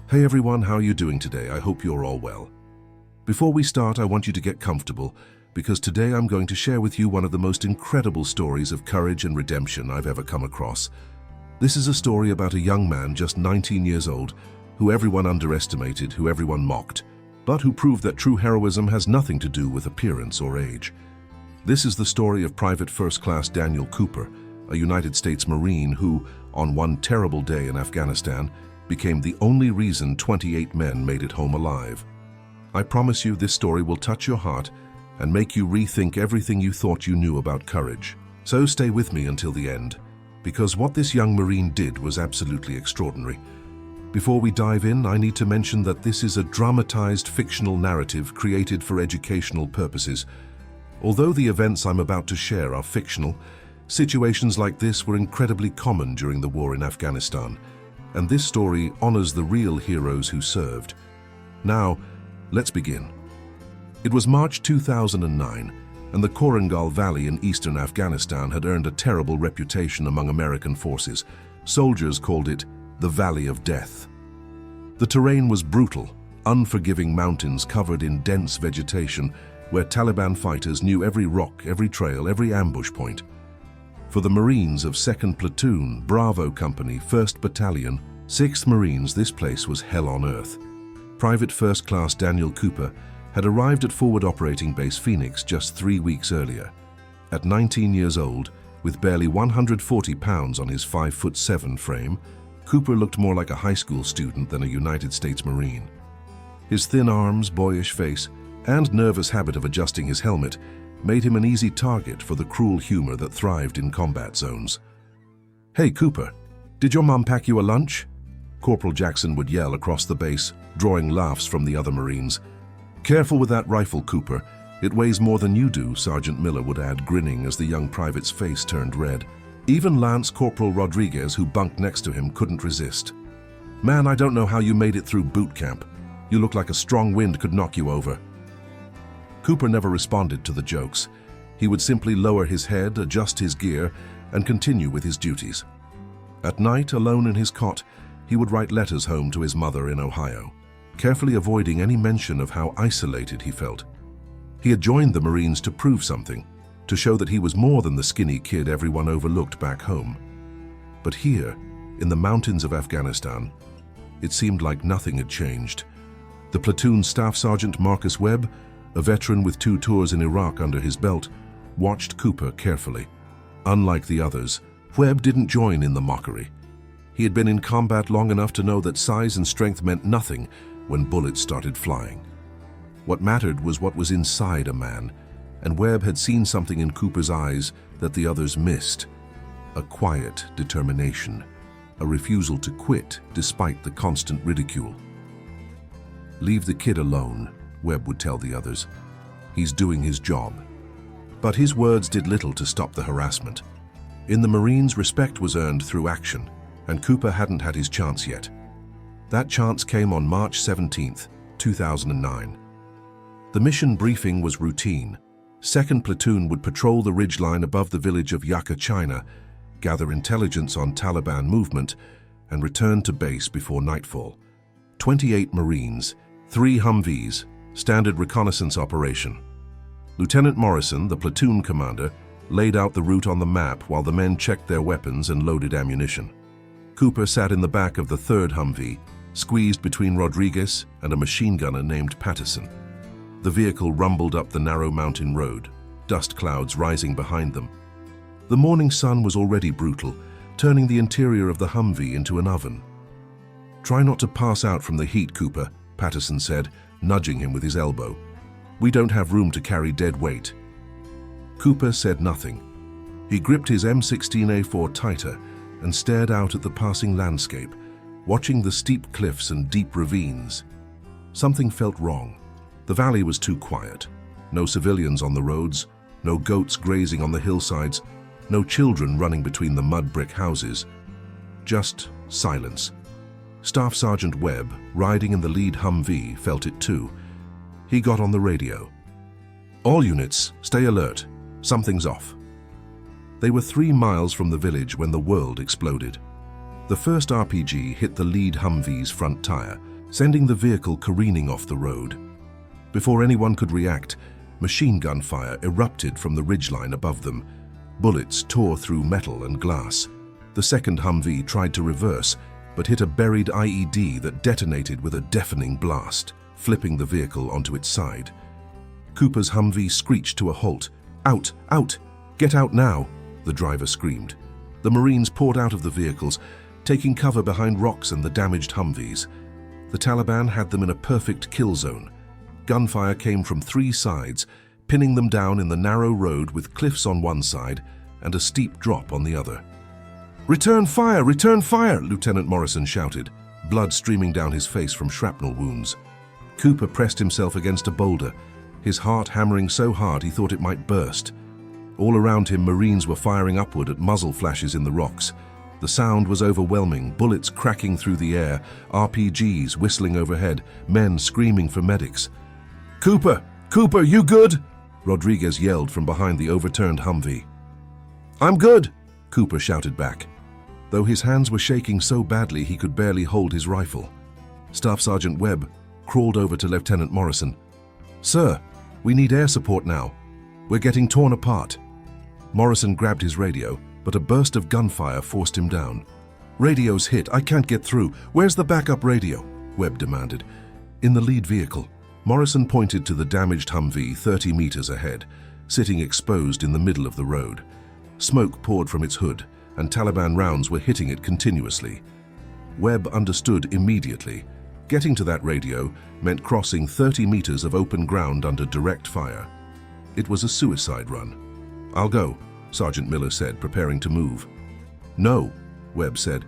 Hey everyone, how are you doing today? I hope you're all well. Before we start, I want you to get comfortable because today I'm going to share with you one of the most incredible stories of courage and redemption I've ever come across. This is a story about a young man just 19 years old who everyone underestimated, who everyone mocked, but who proved that true heroism has nothing to do with appearance or age. This is the story of Private First Class Daniel Cooper, a United States Marine who, on one terrible day in Afghanistan, became the only reason 28 men made it home alive. I promise you this story will touch your heart and make you rethink everything you thought you knew about courage. So stay with me until the end, because what this young Marine did was absolutely extraordinary. Before we dive in, I need to mention that this is a dramatized fictional narrative created for educational purposes. Although the events I'm about to share are fictional, situations like this were incredibly common during the war in Afghanistan, and this story honors the real heroes who served. Now, let's begin. It was March 2009, and the Korengal Valley in eastern Afghanistan had earned a terrible reputation among American forces. Soldiers called it the Valley of Death. The terrain was brutal, unforgiving mountains covered in dense vegetation, where Taliban fighters knew every rock, every trail, every ambush point. For the Marines of 2nd Platoon, Bravo Company, 1st Battalion, 6th Marines, this place was hell on earth. Private First Class Daniel Cooper had arrived at Forward Operating Base Phoenix just 3 weeks earlier. At 19 years old, with barely 140 pounds on his 5'7" frame, Cooper looked more like a high school student than a United States Marine. His thin arms, boyish face, and nervous habit of adjusting his helmet made him an easy target for the cruel humor that thrived in combat zones. "Hey, Cooper, did your mom pack you a lunch?" Corporal Jackson would yell across the base, drawing laughs from the other Marines. "Careful with that rifle, Cooper. It weighs more than you do," Sergeant Miller would add, grinning as the young private's face turned red. Even Lance Corporal Rodriguez, who bunked next to him, couldn't resist. "Man, I don't know how you made it through boot camp. You look like a strong wind could knock you over." Cooper never responded to the jokes. He would simply lower his head, adjust his gear, and continue with his duties. At night, alone in his cot, he would write letters home to his mother in Ohio, carefully avoiding any mention of how isolated he felt. He had joined the Marines to prove something, to show that he was more than the skinny kid everyone overlooked back home. But here, in the mountains of Afghanistan, it seemed like nothing had changed. The platoon staff sergeant Marcus Webb, a veteran with 2 tours in Iraq under his belt, watched Cooper carefully. Unlike the others, Webb didn't join in the mockery. He had been in combat long enough to know that size and strength meant nothing when bullets started flying. What mattered was what was inside a man, and Webb had seen something in Cooper's eyes that the others missed. A quiet determination, a refusal to quit despite the constant ridicule. "Leave the kid alone," Webb would tell the others. "He's doing his job." But his words did little to stop the harassment. In the Marines, respect was earned through action, and Cooper hadn't had his chance yet. That chance came on March 17, 2009. The mission briefing was routine. 2nd Platoon would patrol the ridgeline above the village of Yaka, China, gather intelligence on Taliban movement, and return to base before nightfall. 28 Marines, 3 Humvees, standard reconnaissance operation. Lieutenant Morrison, the platoon commander, laid out the route on the map while the men checked their weapons and loaded ammunition. Cooper sat in the back of the 3rd Humvee, squeezed between Rodriguez and a machine gunner named Patterson. The vehicle rumbled up the narrow mountain road, dust clouds rising behind them. The morning sun was already brutal, turning the interior of the Humvee into an oven. "Try not to pass out from the heat, Cooper," Patterson said, nudging him with his elbow. "We don't have room to carry dead weight." Cooper said nothing. He gripped his M16A4 tighter and stared out at the passing landscape, watching the steep cliffs and deep ravines. Something felt wrong. The valley was too quiet. No civilians on the roads, no goats grazing on the hillsides, no children running between the mud brick houses. Just silence. Staff Sergeant Webb, riding in the lead Humvee, felt it too. He got on the radio. "All units, stay alert. Something's off." They were 3 miles from the village when the world exploded. The first RPG hit the lead Humvee's front tire, sending the vehicle careening off the road. Before anyone could react, machine gun fire erupted from the ridgeline above them. Bullets tore through metal and glass. The second Humvee tried to reverse, but hit a buried IED that detonated with a deafening blast, flipping the vehicle onto its side. Cooper's Humvee screeched to a halt. "Out! Out! Get out now!" the driver screamed. The Marines poured out of the vehicles, taking cover behind rocks and the damaged Humvees. The Taliban had them in a perfect kill zone. Gunfire came from three sides, pinning them down in the narrow road with cliffs on one side and a steep drop on the other. "Return fire! Return fire!" Lieutenant Morrison shouted, blood streaming down his face from shrapnel wounds. Cooper pressed himself against a boulder, his heart hammering so hard he thought it might burst. All around him, Marines were firing upward at muzzle flashes in the rocks. The sound was overwhelming, bullets cracking through the air, RPGs whistling overhead, men screaming for medics. "Cooper! Cooper, you good?" Rodriguez yelled from behind the overturned Humvee. "I'm good," Cooper shouted back, though his hands were shaking so badly he could barely hold his rifle. Staff Sergeant Webb crawled over to Lieutenant Morrison. "Sir, we need air support now. We're getting torn apart." Morrison grabbed his radio, but a burst of gunfire forced him down. "Radio's hit. I can't get through. Where's the backup radio?" Webb demanded. "In the lead vehicle." Morrison pointed to the damaged Humvee 30 meters ahead, sitting exposed in the middle of the road. Smoke poured from its hood, and Taliban rounds were hitting it continuously. Webb understood immediately. Getting to that radio meant crossing 30 meters of open ground under direct fire. It was a suicide run. "I'll go," Sergeant Miller said, preparing to move. "No," Webb said,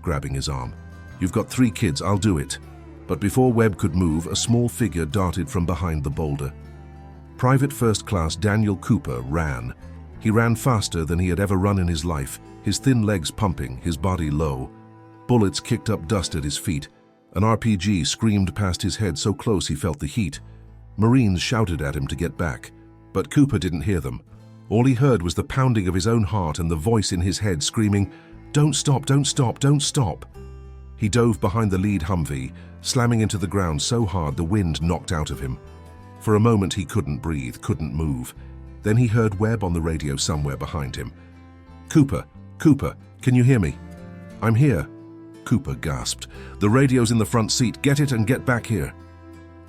grabbing his arm. "You've got 3 kids, I'll do it." But before Webb could move, a small figure darted from behind the boulder. Private First Class Daniel Cooper ran. He ran faster than he had ever run in his life, his thin legs pumping, his body low. Bullets kicked up dust at his feet. An RPG screamed past his head so close he felt the heat. Marines shouted at him to get back, but Cooper didn't hear them. All he heard was the pounding of his own heart and the voice in his head screaming, "Don't stop, don't stop, don't stop." He dove behind the lead Humvee, slamming into the ground so hard the wind knocked out of him. For a moment he couldn't breathe, couldn't move. Then he heard Webb on the radio somewhere behind him. "Cooper, Cooper, can you hear me?" "I'm here," Cooper gasped. "The radio's in the front seat. Get it and get back here."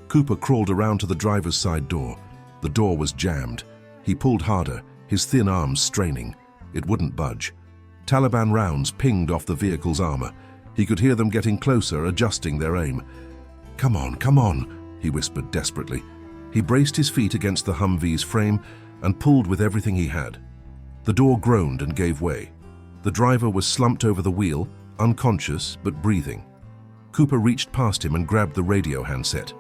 Cooper crawled around to the driver's side door. The door was jammed. He pulled harder, his thin arms straining. It wouldn't budge. Taliban rounds pinged off the vehicle's armor. He could hear them getting closer, adjusting their aim. Come on," he whispered desperately. He braced his feet against the Humvee's frame and pulled with everything he had. The door groaned and gave way. The driver was slumped over the wheel, unconscious but breathing. Cooper reached past him and grabbed the radio handset.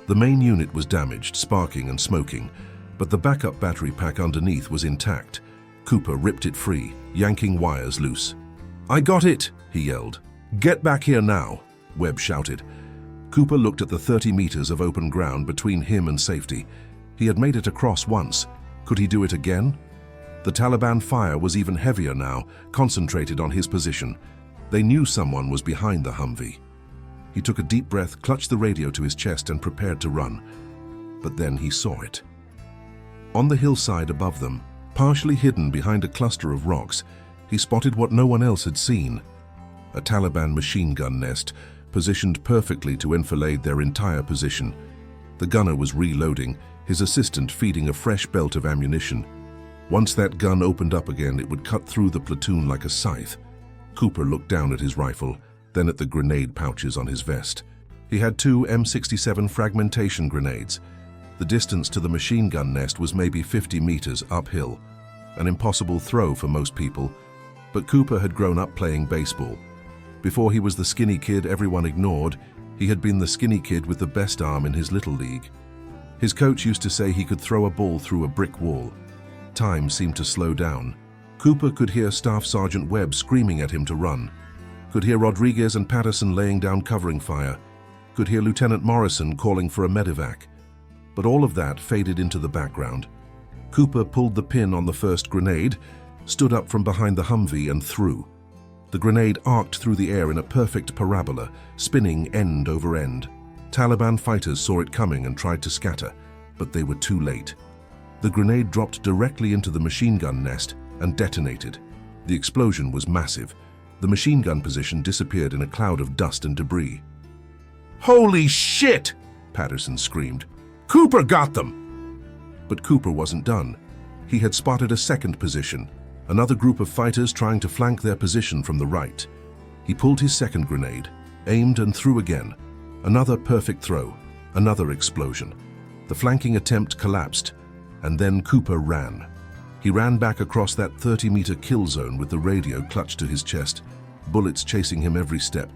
The main unit was damaged, sparking and smoking, but the backup battery pack underneath was intact. Cooper ripped it free, yanking wires loose. "I got it," he yelled. "Get back here now," Webb shouted. Cooper looked at the 30 meters of open ground between him and safety. He had made it across once. Could he do it again? The Taliban fire was even heavier now, concentrated on his position. They knew someone was behind the Humvee. He took a deep breath, clutched the radio to his chest and prepared to run. But then he saw it. On the hillside above them, partially hidden behind a cluster of rocks, he spotted what no one else had seen. A Taliban machine gun nest, positioned perfectly to enfilade their entire position. The gunner was reloading, his assistant feeding a fresh belt of ammunition. Once that gun opened up again, it would cut through the platoon like a scythe. Cooper looked down at his rifle, then at the grenade pouches on his vest. He had 2 M67 fragmentation grenades. The distance to the machine gun nest was maybe 50 meters uphill. An impossible throw for most people, but Cooper had grown up playing baseball. Before he was the skinny kid everyone ignored, he had been the skinny kid with the best arm in his little league. His coach used to say he could throw a ball through a brick wall. Time seemed to slow down. Cooper could hear Staff Sergeant Webb screaming at him to run. Could hear Rodriguez and Patterson laying down covering fire. Could hear Lieutenant Morrison calling for a medevac. But all of that faded into the background. Cooper pulled the pin on the first grenade, stood up from behind the Humvee and threw. The grenade arced through the air in a perfect parabola, spinning end over end. Taliban fighters saw it coming and tried to scatter, but they were too late. The grenade dropped directly into the machine gun nest and detonated. The explosion was massive. The machine gun position disappeared in a cloud of dust and debris. "Holy shit!" Patterson screamed. "Cooper got them!" But Cooper wasn't done. He had spotted a second position, another group of fighters trying to flank their position from the right. He pulled his second grenade, aimed and threw again. Another perfect throw, another explosion. The flanking attempt collapsed, and then Cooper ran. He ran back across that 30-meter kill zone with the radio clutched to his chest, bullets chasing him every step,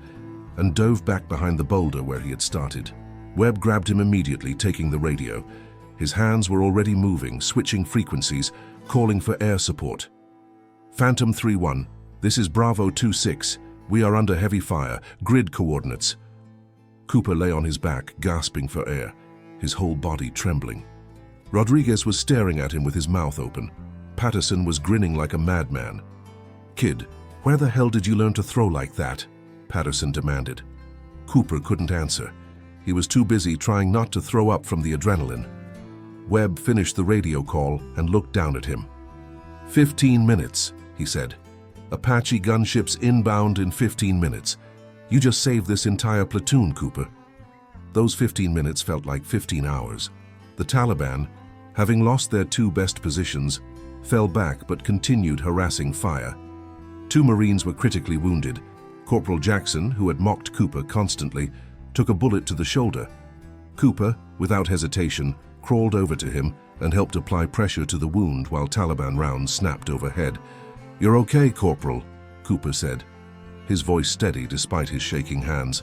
and dove back behind the boulder where he had started. Webb grabbed him immediately, taking the radio. His hands were already moving, switching frequencies, calling for air support. "Phantom 3-1, this is Bravo 2-6. We are under heavy fire. Grid coordinates." Cooper lay on his back, gasping for air, his whole body trembling. Rodriguez was staring at him with his mouth open. Patterson was grinning like a madman. "Kid, where the hell did you learn to throw like that?" Patterson demanded. Cooper couldn't answer. He was too busy trying not to throw up from the adrenaline. Webb finished the radio call and looked down at him. 15 minutes, he said. "Apache gunships inbound in 15 minutes. You just saved this entire platoon, Cooper." Those 15 minutes felt like 15 hours. The Taliban, having lost their two best positions, fell back but continued harassing fire. 2 Marines were critically wounded. Corporal Jackson, who had mocked Cooper constantly, took a bullet to the shoulder. Cooper, without hesitation, crawled over to him and helped apply pressure to the wound while Taliban rounds snapped overhead. "You're okay, Corporal," Cooper said, his voice steady despite his shaking hands.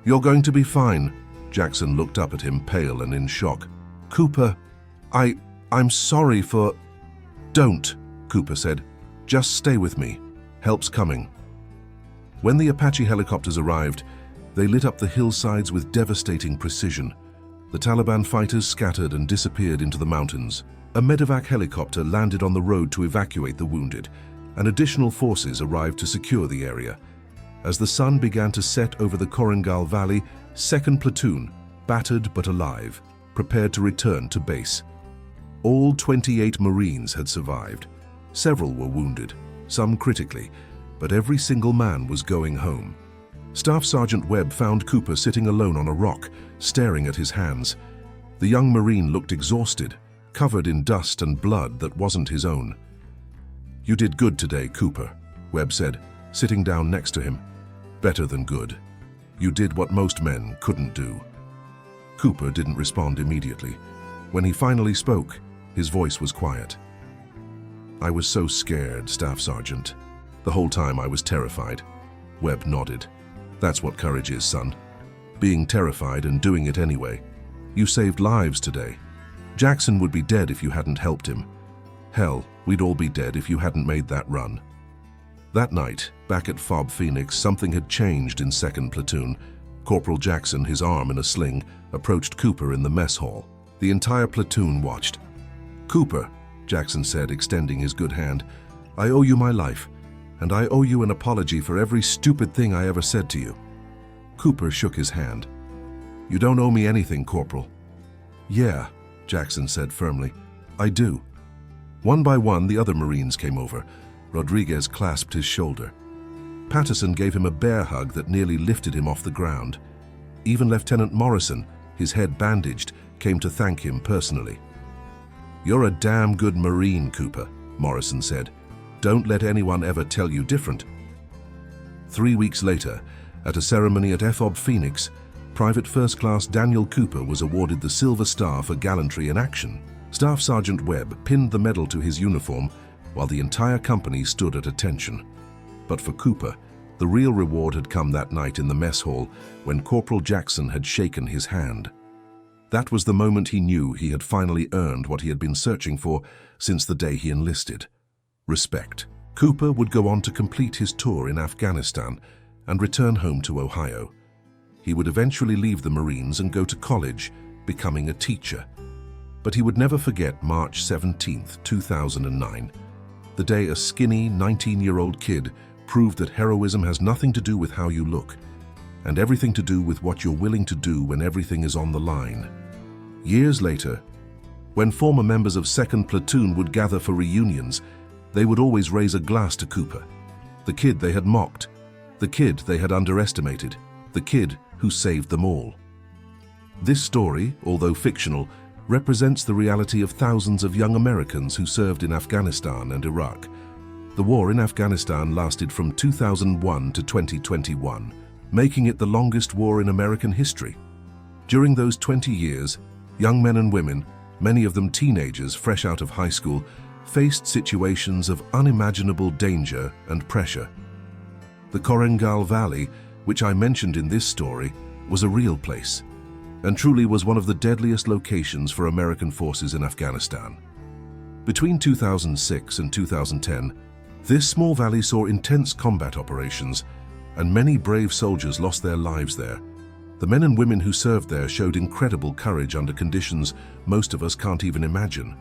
"You're going to be fine." Jackson looked up at him, pale and in shock. "Cooper, I'm sorry for—" "Don't," Cooper said. "Just stay with me. Help's coming." When the Apache helicopters arrived, they lit up the hillsides with devastating precision. The Taliban fighters scattered and disappeared into the mountains. A medevac helicopter landed on the road to evacuate the wounded, and additional forces arrived to secure the area. As the sun began to set over the Korengal Valley, 2nd Platoon, battered but alive, prepared to return to base. All 28 Marines had survived. Several were wounded, some critically, but every single man was going home. Staff Sergeant Webb found Cooper sitting alone on a rock, staring at his hands. The young Marine looked exhausted, covered in dust and blood that wasn't his own. "You did good today, Cooper," Webb said, sitting down next to him. "Better than good. You did what most men couldn't do." Cooper didn't respond immediately. When he finally spoke, his voice was quiet. "I was so scared, Staff Sergeant. The whole time I was terrified." Webb nodded. "That's what courage is, son. Being terrified and doing it anyway. You saved lives today. Jackson would be dead if you hadn't helped him. Hell, we'd all be dead if you hadn't made that run." That night, back at FOB Phoenix, something had changed in 2nd Platoon. Corporal Jackson, his arm in a sling, approached Cooper in the mess hall. The entire platoon watched. "Cooper," Jackson said, extending his good hand, "I owe you my life, and I owe you an apology for every stupid thing I ever said to you." Cooper shook his hand. "You don't owe me anything, Corporal." "Yeah," Jackson said firmly, "I do." One by one, the other Marines came over. Rodriguez clasped his shoulder. Patterson gave him a bear hug that nearly lifted him off the ground. Even Lieutenant Morrison, his head bandaged, came to thank him personally. "You're a damn good Marine, Cooper," Morrison said. "Don't let anyone ever tell you different." 3 weeks later, at a ceremony at FOB Phoenix, Private First Class Daniel Cooper was awarded the Silver Star for gallantry in action. Staff Sergeant Webb pinned the medal to his uniform while the entire company stood at attention. But for Cooper, the real reward had come that night in the mess hall when Corporal Jackson had shaken his hand. That was the moment he knew he had finally earned what he had been searching for since the day he enlisted: respect. Cooper would go on to complete his tour in Afghanistan and return home to Ohio. He would eventually leave the Marines and go to college, becoming a teacher. But he would never forget March 17, 2009, the day a skinny 19-year-old kid proved that heroism has nothing to do with how you look, and everything to do with what you're willing to do when everything is on the line. Years later, when former members of 2nd Platoon would gather for reunions, they would always raise a glass to Cooper, the kid they had mocked, the kid they had underestimated, the kid who saved them all. This story, although fictional, represents the reality of thousands of young Americans who served in Afghanistan and Iraq. The war in Afghanistan lasted from 2001 to 2021, making it the longest war in American history. During those 20 years, young men and women, many of them teenagers fresh out of high school, faced situations of unimaginable danger and pressure. The Korengal Valley, which I mentioned in this story, was a real place, and truly was one of the deadliest locations for American forces in Afghanistan. Between 2006 and 2010, this small valley saw intense combat operations, and many brave soldiers lost their lives there. The men and women who served there showed incredible courage under conditions most of us can't even imagine.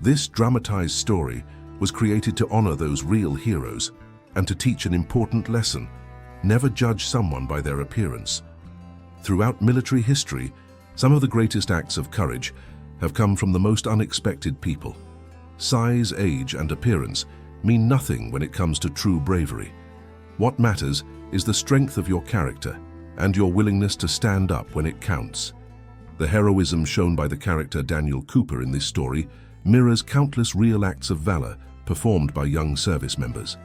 This dramatized story was created to honor those real heroes and to teach an important lesson: never judge someone by their appearance. Throughout military history, some of the greatest acts of courage have come from the most unexpected people. Size, age, and appearance mean nothing when it comes to true bravery. What matters is the strength of your character and your willingness to stand up when it counts. The heroism shown by the character Daniel Cooper in this story mirrors countless real acts of valor performed by young service members.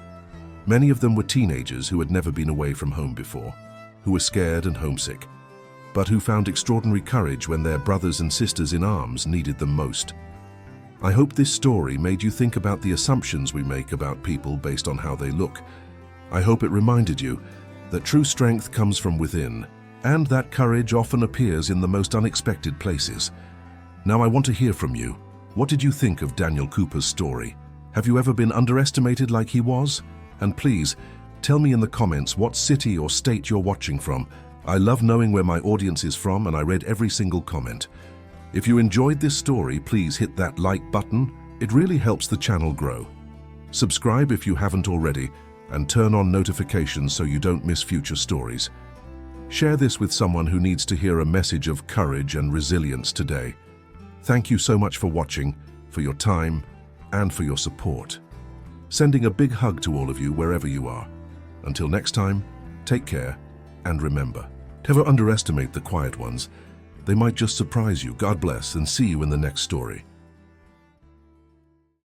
Many of them were teenagers who had never been away from home before, who were scared and homesick, but who found extraordinary courage when their brothers and sisters in arms needed them most. I hope this story made you think about the assumptions we make about people based on how they look. I hope it reminded you that true strength comes from within, and that courage often appears in the most unexpected places. Now I want to hear from you. What did you think of Daniel Cooper's story? Have you ever been underestimated like he was? And please, tell me in the comments what city or state you're watching from. I love knowing where my audience is from, and I read every single comment. If you enjoyed this story, please hit that like button. It really helps the channel grow. Subscribe if you haven't already, and turn on notifications so you don't miss future stories. Share this with someone who needs to hear a message of courage and resilience today. Thank you so much for watching, for your time, and for your support. Sending a big hug to all of you wherever you are. Until next time, take care, and remember, never underestimate the quiet ones. They might just surprise you. God bless, and see you in the next story.